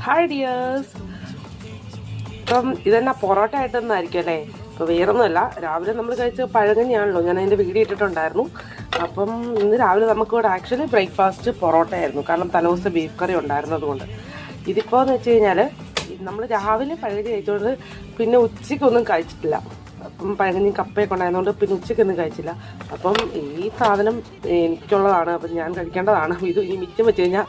Hi dears. ഇപ്പം ഇതെന്നാ പൊറോട്ട ആയിട്ടൊന്നായിരിക്കും അല്ലേ? ഇപ്പോൾ വേറൊന്നുമല്ല, രാവിലെ നമ്മൾ കഴിച്ച പഴങ്കഞ്ഞിയാണല്ലോ, ഞാൻ അതിൻ്റെ വീഡിയോ ഇട്ടിട്ടുണ്ടായിരുന്നു. അപ്പം ഇന്ന് രാവിലെ നമുക്കിവിടെ ആക്ച്വലി ബ്രേക്ക്ഫാസ്റ്റ് പൊറോട്ട ആയിരുന്നു, കാരണം തലേദിവസത്തെ ബീഫ് കറി ഉണ്ടായിരുന്നതുകൊണ്ട്. ഇതിപ്പോൾ എന്ന് വെച്ച് കഴിഞ്ഞാൽ നമ്മൾ രാവിലെ പഴങ്കഞ്ഞി കഴിച്ചുകൊണ്ട് പിന്നെ ഉച്ചയ്ക്കൊന്നും കഴിച്ചിട്ടില്ല. അപ്പം പഴങ്കഞ്ഞി കപ്പയൊക്കെ ഉണ്ടായതുകൊണ്ട് പിന്നെ ഉച്ചയ്ക്കൊന്നും കഴിച്ചില്ല. അപ്പം ഈ സാധനം എനിക്കുള്ളതാണ്, അപ്പം ഞാൻ കഴിക്കേണ്ടതാണ്. ഇത് ഇനി മിച്ചം വെച്ച് കഴിഞ്ഞാൽ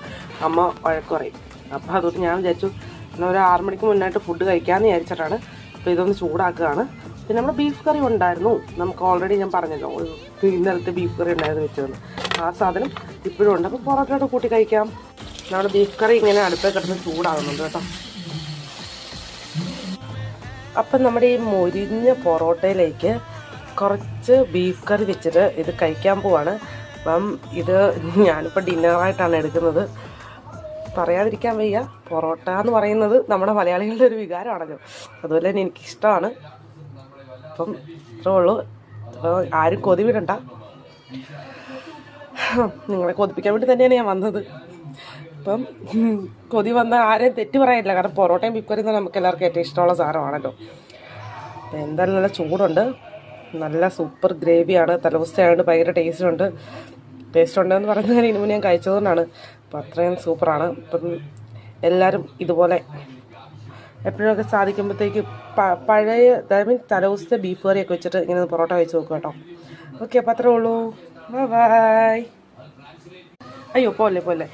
അമ്മ വഴക്ക് പറയും. അപ്പോൾ അതുകൊണ്ട് ഞാൻ വിചാരിച്ചു എന്നാൽ ഒരു 6 മണിക്ക് മുന്നായിട്ട് ഫുഡ് കഴിക്കാമെന്ന് വിചാരിച്ചിട്ടാണ്. അപ്പോൾ ഇതൊന്ന് ചൂടാക്കുകയാണ്. പിന്നെ നമ്മൾ ബീഫ് കറി ഉണ്ടായിരുന്നു, നമുക്ക് ഓൾറെഡി ഞാൻ പറഞ്ഞല്ലോ ഇന്നലത്തെ ബീഫ് കറി ഉണ്ടായിരുന്നു വെച്ചതെന്ന്. ആ സാധനം ഇപ്പോഴും ഉണ്ട്. അപ്പോൾ പൊറോട്ടയോട് കൂട്ടി കഴിക്കാം. നമ്മുടെ ബീഫ് കറി ഇങ്ങനെ അടുപ്പേ കിടന്ന് ചൂടാകുന്നുണ്ട് കേട്ടോ. അപ്പം നമ്മുടെ ഈ മൊരിഞ്ഞ പൊറോട്ടയിലേക്ക് കുറച്ച് ബീഫ് കറി വെച്ചിട്ട് ഇത് കഴിക്കാൻ പോവാണ്. അപ്പം ഇത് ഞാനിപ്പോൾ ഡിന്നറായിട്ടാണ് എടുക്കുന്നത്. പറയാതിരിക്കാൻ വയ്യ, പൊറോട്ട എന്ന് പറയുന്നത് നമ്മുടെ മലയാളികളുടെ ഒരു വികാരമാണല്ലോ, അതുപോലെ തന്നെ എനിക്കിഷ്ടമാണ്. അപ്പം ഇത്രേ ഉള്ളൂ. അപ്പോൾ ആരും കൊതി വിടണ്ട, നിങ്ങളെ കൊതിപ്പിക്കാൻ വേണ്ടി തന്നെയാണ് ഞാൻ വന്നത്. അപ്പം കൊതി വന്നാൽ ആരെയും തെറ്റ് പറയാനില്ല, കാരണം പൊറോട്ടയും ബീഫ് കറിയും നമുക്ക് എല്ലാവർക്കും ഏറ്റവും ഇഷ്ടമുള്ള സാധനമാണല്ലോ. അപ്പം എന്തായാലും നല്ല ചൂടുണ്ട്, നല്ല സൂപ്പർ ഗ്രേവിയാണ്. തലേദിവസമായതുകൊണ്ട് ഭയങ്കര ടേസ്റ്റ് ഉണ്ടെന്ന് പറയുന്നതിന് ഇതിന് മുന്നേ ഞാൻ കഴിച്ചതുകൊണ്ടാണ്. അപ്പോൾ അത്രയും സൂപ്പറാണ്. അപ്പം എല്ലാവരും ഇതുപോലെ എപ്പോഴൊക്കെ സാധിക്കുമ്പോഴത്തേക്ക് പഴയ തലേദിവസത്തെ ബീഫ് കറിയൊക്കെ വെച്ചിട്ട് ഇങ്ങനെ പൊറോട്ട കഴിച്ച് നോക്കുക കേട്ടോ. ഓക്കെ, അപ്പോൾ അത്രേ ഉള്ളൂ. ബൈ. അയ്യോ പോലെ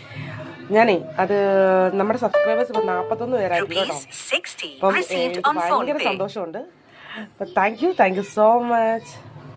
ഞാനേ അത് നമ്മുടെ സബ്സ്ക്രൈബേഴ്സ് ഇപ്പോൾ 41 പേരായിരുന്നു കേട്ടോ. അപ്പം എനിക്ക് ഭയങ്കര സന്തോഷമുണ്ട്. അപ്പം താങ്ക് യു സോ മച്ച്.